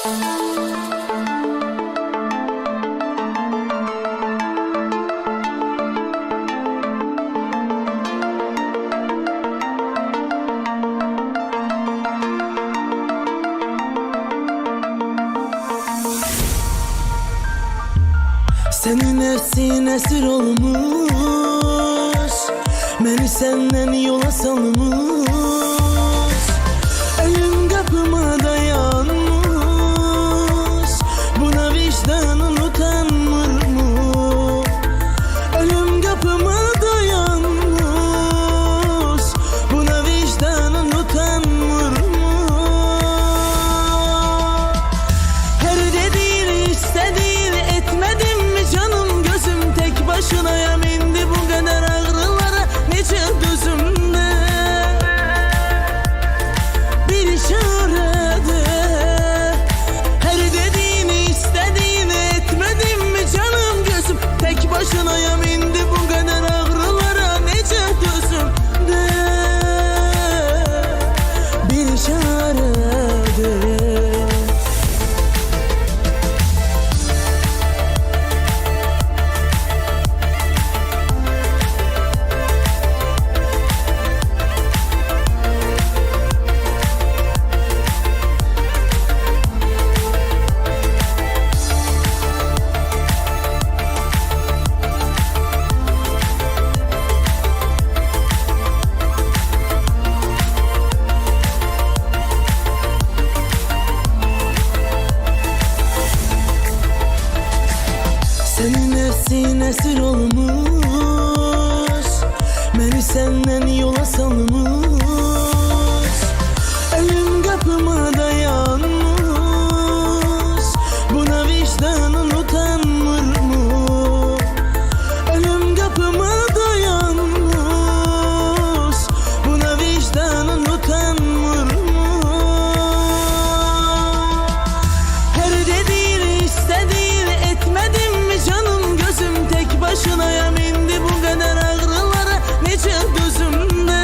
Senin nefsin esir olmuş, beni senden yola salmış. Ölüm kapıma dayanmış, buna vicdanın utanmır mı? Ölüm kapıma dayanmış, buna vicdanın utanmır mı? Her dediğini istediğini etmedim mi canım, gözüm tek başına yamindi bu kadar ağrılara nice gözümde bir işarede. Her dediğini istediğini etmedim mi canım, gözüm tek başına yamindi bu kadar ağrılara nice gözümde bir işarede. Senin nefsin esir olmuş, beni senden yola salmış. Ölüm kapıma dayanmış, buna vicdanın utanmır mı? Ölüm kapıma dayanmış, buna vicdanın utanmır mı? Her dediğini istediğini etmedim mi canım, gözüm tek başına yamindi bu kadar ağrılara nice gözümde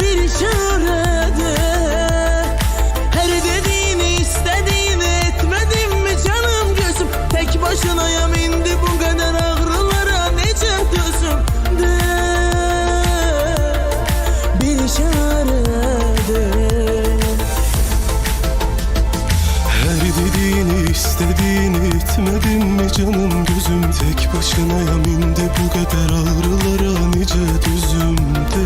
bir işarede. Her dediğini istediğini etmedim mi canım, gözüm tek başına yamindi bu kadar ağrılara nice gözümde bir işarede. Her dediğini istediğini etmedim mi canım, gözüm tek başına yamindi bu kadar ağrılara nice düzümde.